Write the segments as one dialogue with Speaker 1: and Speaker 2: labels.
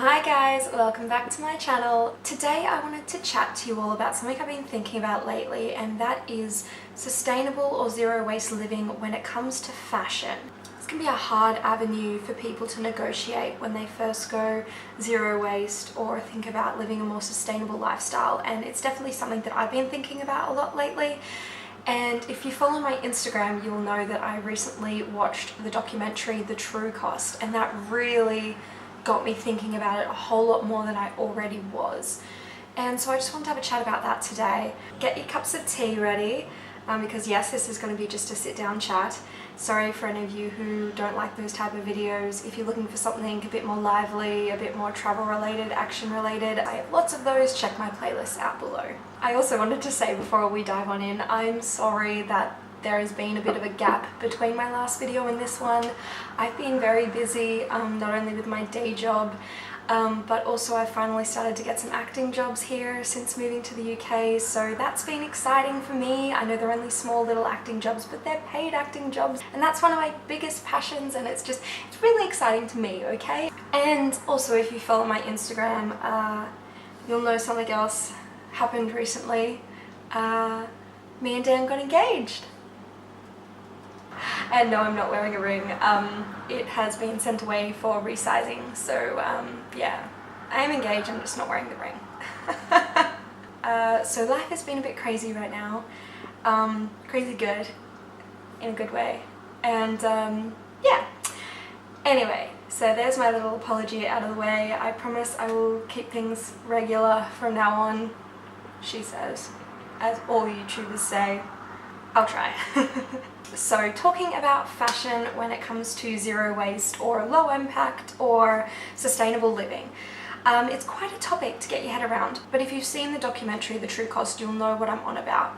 Speaker 1: Hi guys, welcome back to my channel. Today I wanted to chat to you all about something I've been thinking about lately, and that is sustainable or zero waste living when it comes to fashion. This can be a hard avenue for people to negotiate when they first go zero waste or think about living a more sustainable lifestyle, and it's definitely something that I've been thinking about a lot lately. And if you follow my Instagram, you'll know that I recently watched the documentary The True Cost, and that really got me thinking about it a whole lot more than I already was. And so I just wanted to have a chat about that today. Get your cups of tea ready, because yes, this is going to be just a sit down chat. Sorry for any of you who don't like those type of videos. If you're looking for something a bit more lively, a bit more travel related, action related, I have lots of those. Check my playlist out below. I also wanted to say before we dive on in, I'm sorry that there has been a bit of a gap between my last video and this one. I've been very busy, not only with my day job, but also I've finally started to get some acting jobs here since moving to the UK, so that's been exciting for me. I know they're only small little acting jobs, but they're paid acting jobs, and that's one of my biggest passions, and it's really exciting to me, okay? And also, if you follow my Instagram, you'll know something else happened recently. Me and Dan got engaged. And no, I'm not wearing a ring. It has been sent away for resizing, so yeah, I am engaged, I'm just not wearing the ring. So life has been a bit crazy right now. Crazy good, in a good way. And yeah, anyway, so there's my little apology out of the way. I promise I will keep things regular from now on, she says, as all YouTubers say. I'll try. So talking about fashion when it comes to zero waste or low impact or sustainable living. It's quite a topic to get your head around, but if you've seen the documentary The True Cost, you'll know what I'm on about.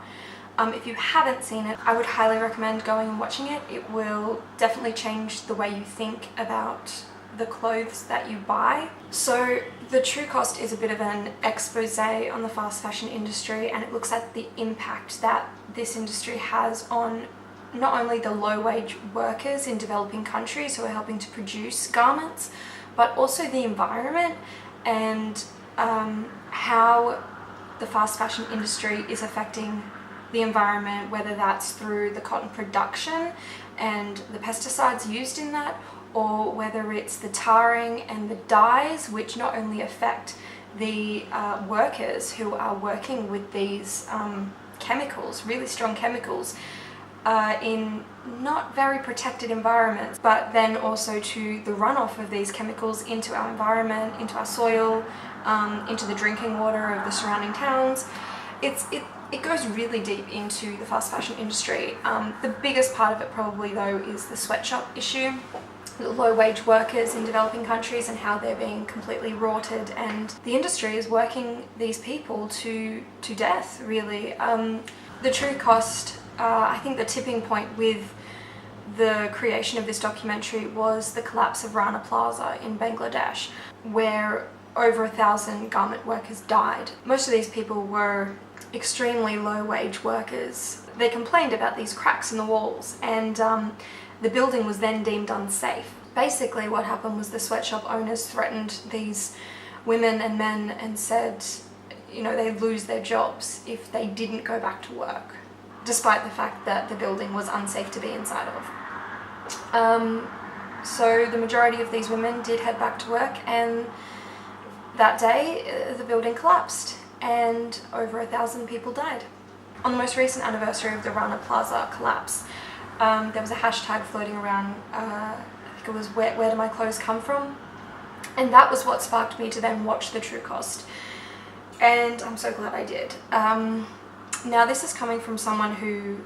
Speaker 1: If you haven't seen it, I would highly recommend going and watching it. It will definitely change the way you think about the clothes that you buy. So The True Cost is a bit of an expose on the fast fashion industry, and it looks at the impact that this industry has on not only the low-wage workers in developing countries who are helping to produce garments, but also the environment and how the fast fashion industry is affecting the environment, whether that's through the cotton production and the pesticides used in that, or whether it's the tarring and the dyes, which not only affect the workers who are working with these chemicals, really strong chemicals, in not very protected environments, but then also to the runoff of these chemicals into our environment, into our soil, into the drinking water of the surrounding towns. It goes really deep into the fast fashion industry. The biggest part of it probably though is the sweatshop issue, the low-wage workers in developing countries and how they're being completely rorted, and the industry is working these people to death, really. The True Cost, I think the tipping point with the creation of this documentary was the collapse of Rana Plaza in Bangladesh, where over 1,000 garment workers died. Most of these people were extremely low-wage workers. They complained about these cracks in the walls, and the building was then deemed unsafe. Basically what happened was the sweatshop owners threatened these women and men and said, you know, they'd lose their jobs if they didn't go back to work, despite the fact that the building was unsafe to be inside of. So the majority of these women did head back to work, and that day the building collapsed and over 1,000 people died. On the most recent anniversary of the Rana Plaza collapse, there was a hashtag floating around, I think it was where do my clothes come from? And that was what sparked me to then watch The True Cost. And I'm so glad I did. Now this is coming from someone who,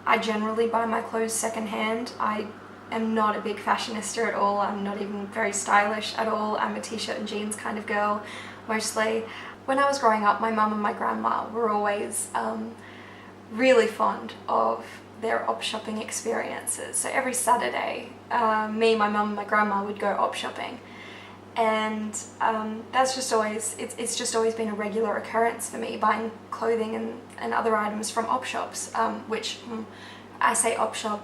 Speaker 1: I generally buy my clothes secondhand. I am not a big fashionista at all. I'm not even very stylish at all. I'm a t-shirt and jeans kind of girl, mostly. When I was growing up, my mum and my grandma were always really fond of their op shopping experiences. So every Saturday, me, my mum and my grandma would go op shopping. And that's just always, it's just always been a regular occurrence for me, buying clothing and other items from op shops, which I say op shop.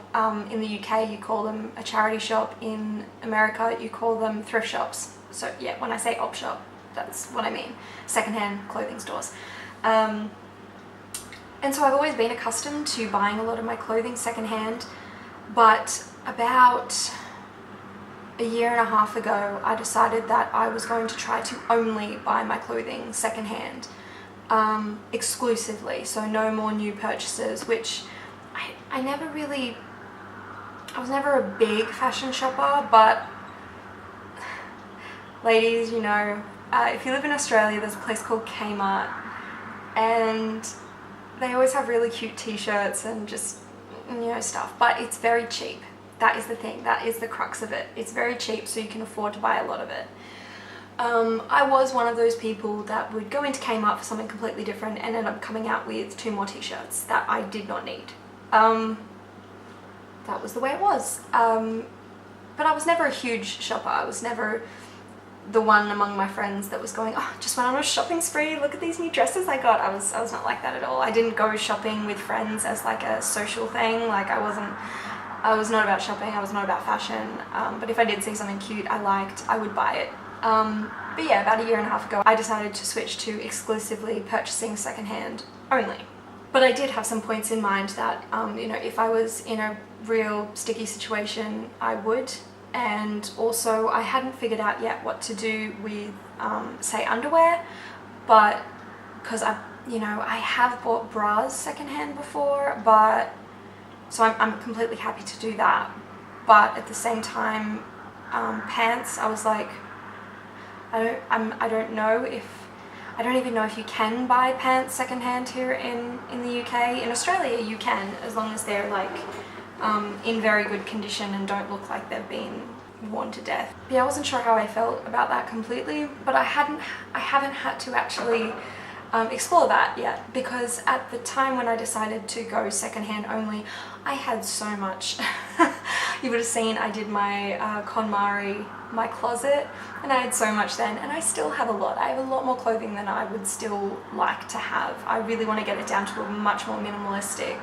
Speaker 1: In the UK you call them a charity shop. In America you call them thrift shops. So yeah, when I say op shop, that's what I mean. Secondhand clothing stores. And so I've always been accustomed to buying a lot of my clothing secondhand, but about a year and a half ago I decided that I was going to try to only buy my clothing secondhand, exclusively, so no more new purchases, which I was never a big fashion shopper, but ladies, you know, if you live in Australia, there's a place called Kmart, and they always have really cute t-shirts and just, you know, stuff, but it's very cheap. That is the thing, that is the crux of it. It's very cheap, so you can afford to buy a lot of it. I was one of those people that would go into Kmart for something completely different and end up coming out with 2 more t-shirts that I did not need. That was the way it was. But I was never a huge shopper. I was never the one among my friends that was going, oh, just went on a shopping spree, look at these new dresses I got. I was not like that at all. I didn't go shopping with friends as like a social thing. Like I was not about shopping, I was not about fashion. But if I did see something cute I liked, I would buy it. But yeah, about a year and a half ago I decided to switch to exclusively purchasing secondhand only. But I did have some points in mind that, you know, if I was in a real sticky situation, I would. And also I hadn't figured out yet what to do with, say, underwear, but because I have bought bras secondhand before, but so I'm completely happy to do that. But at the same time, pants, I was like, I don't even know if you can buy pants secondhand here in the UK. In Australia you can, as long as they're like in very good condition and don't look like they've been worn to death. But yeah, I wasn't sure how I felt about that completely, but I haven't had to actually explore that yet, because at the time when I decided to go secondhand only, I had so much. You would have seen I did my KonMari, my closet, and I had so much then, and I still have a lot. I have a lot more clothing than I would still like to have. I really want to get it down to a much more minimalistic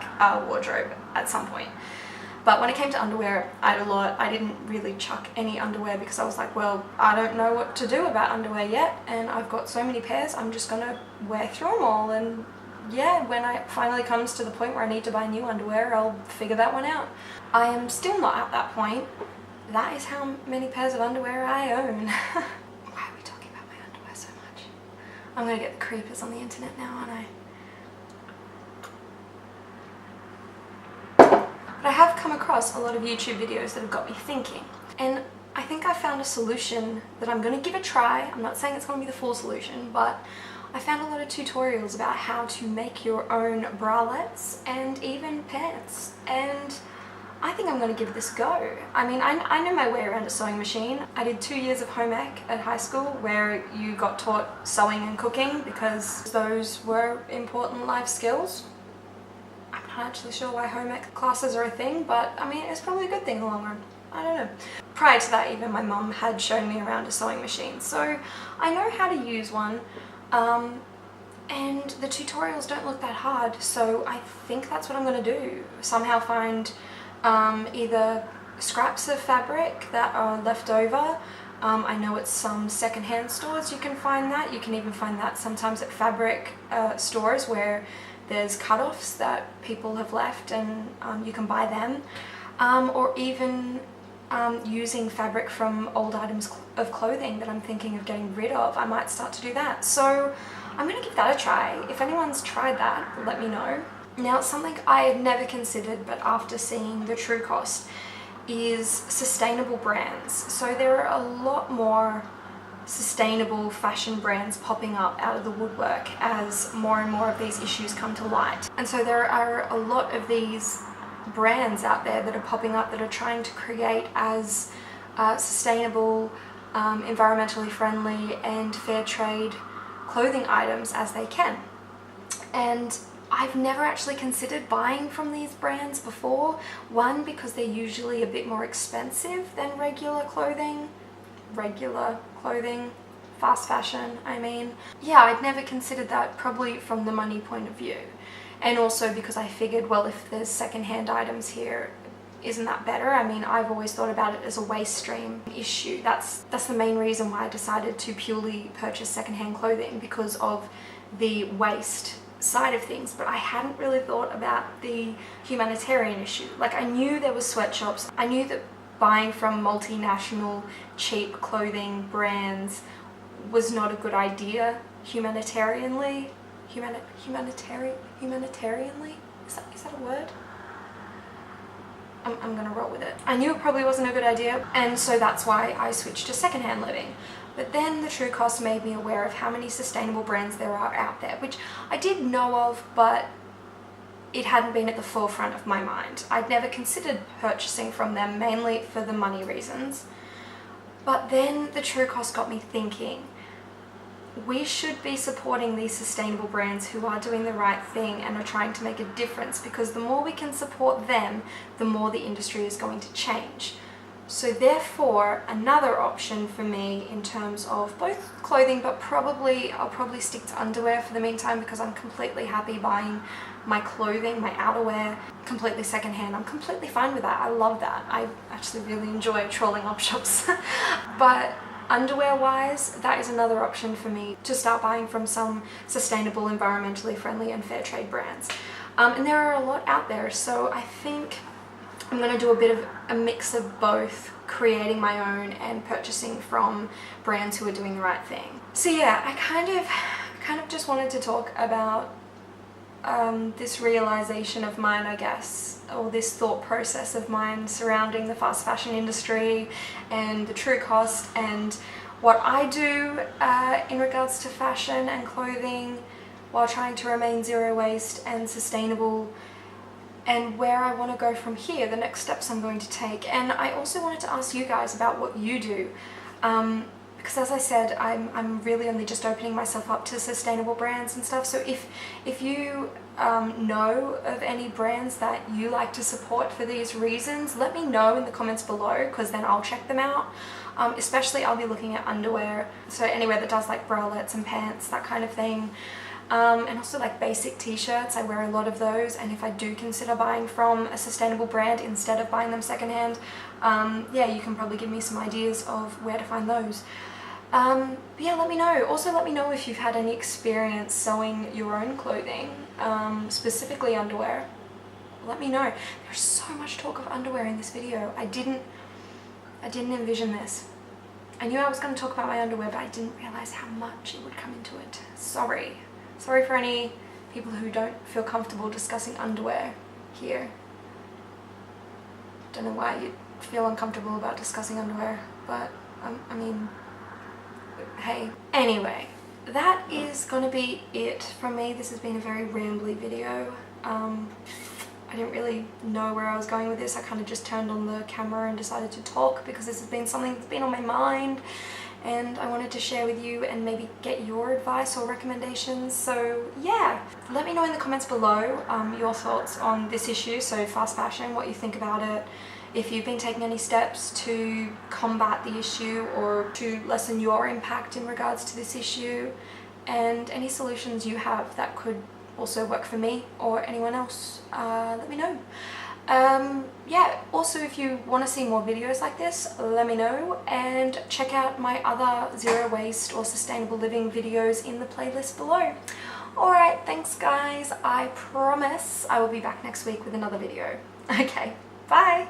Speaker 1: wardrobe at some point. But when it came to underwear, I had a lot. I didn't really chuck any underwear because I was like, well, I don't know what to do about underwear yet, and I've got so many pairs, I'm just gonna wear through them all, and yeah, when it finally comes to the point where I need to buy new underwear, I'll figure that one out. I am still not at that point. That is how many pairs of underwear I own. Why are we talking about my underwear so much? I'm gonna get the creepers on the internet now, aren't I? But I have come across a lot of YouTube videos that have got me thinking, and I think I found a solution that I'm going to give a try. I'm not saying it's going to be the full solution, but I found a lot of tutorials about how to make your own bralettes and even pants, and I think I'm going to give this a go. I mean, I know my way around a sewing machine. I did 2 years of home ec at high school where you got taught sewing and cooking because those were important life skills. I'm not actually sure why home ec classes are a thing, but I mean, it's probably a good thing in the long run. I don't know. Prior to that, even my mum had shown me around a sewing machine, so I know how to use one, and the tutorials don't look that hard, so I think that's what I'm going to do. Somehow find either scraps of fabric that are left over. I know at some secondhand stores you can find that. You can even find that sometimes at fabric stores where there's cut-offs that people have left, and you can buy them, or even using fabric from old items of clothing that I'm thinking of getting rid of. I might start to do that, so I'm going to give that a try. If anyone's tried that, let me know. Now, something I had never considered, but after seeing the true cost, is sustainable brands. So there are a lot more sustainable fashion brands popping up out of the woodwork as more and more of these issues come to light. And so there are a lot of these brands out there that are popping up that are trying to create as sustainable, environmentally friendly and fair trade clothing items as they can. And I've never actually considered buying from these brands before. One, because they're usually a bit more expensive than regular clothing, fast fashion, I mean. Yeah, I'd never considered that, probably from the money point of view. And also because I figured, well, if there's secondhand items here, isn't that better? I mean, I've always thought about it as a waste stream issue. That's the main reason why I decided to purely purchase secondhand clothing, because of the waste side of things. But I hadn't really thought about the humanitarian issue. Like, I knew there were sweatshops. I knew that buying from multinational cheap clothing brands was not a good idea humanitarianly. Humanitarianly? Is that a word? I'm gonna roll with it. I knew it probably wasn't a good idea, and so that's why I switched to secondhand living. But then the true cost made me aware of how many sustainable brands there are out there, which I did know of, but it hadn't been at the forefront of my mind. I'd never considered purchasing from them, mainly for the money reasons. But then the true cost got me thinking, we should be supporting these sustainable brands who are doing the right thing and are trying to make a difference, because the more we can support them, the more the industry is going to change. So therefore, another option for me in terms of both clothing, but I'll probably stick to underwear for the meantime, because I'm completely happy buying my clothing, my outerwear, completely secondhand. I'm completely fine with that. I love that. I actually really enjoy trawling op shops. But underwear wise, that is another option for me to start buying from some sustainable, environmentally friendly and fair trade brands. And there are a lot out there, so I think I'm going to do a bit of a mix of both, creating my own and purchasing from brands who are doing the right thing. So yeah, I kind of just wanted to talk about this realization of mine, I guess, or this thought process of mine surrounding the fast fashion industry and the true cost, and what I do in regards to fashion and clothing while trying to remain zero waste and sustainable, and where I want to go from here, the next steps I'm going to take. And I also wanted to ask you guys about what you do, because as I said, I'm really only just opening myself up to sustainable brands and stuff. So if you know of any brands that you like to support for these reasons, let me know in the comments below, because then I'll check them out. Especially I'll be looking at underwear, so anywhere that does like bralettes and pants, that kind of thing. And also like basic t-shirts, I wear a lot of those, and if I do consider buying from a sustainable brand instead of buying them secondhand, yeah, you can probably give me some ideas of where to find those. But yeah, let me know. Also let me know if you've had any experience sewing your own clothing, specifically underwear. Let me know. There's so much talk of underwear in this video. I didn't envision this. I knew I was going to talk about my underwear, but I didn't realize how much it would come into it. Sorry for any people who don't feel comfortable discussing underwear here. Don't know why you'd feel uncomfortable about discussing underwear, but I mean, hey. Anyway, that is gonna be it from me. This has been a very rambly video. I didn't really know where I was going with this. I kind of just turned on the camera and decided to talk because this has been something that's been on my mind, and I wanted to share with you and maybe get your advice or recommendations. So yeah, let me know in the comments below your thoughts on this issue, so fast fashion, what you think about it, if you've been taking any steps to combat the issue or to lessen your impact in regards to this issue, and any solutions you have that could also work for me or anyone else. Let me know. Yeah, also if you want to see more videos like this, let me know, and check out my other zero waste or sustainable living videos in the playlist below. Alright, thanks guys. I promise I will be back next week with another video. Okay, bye!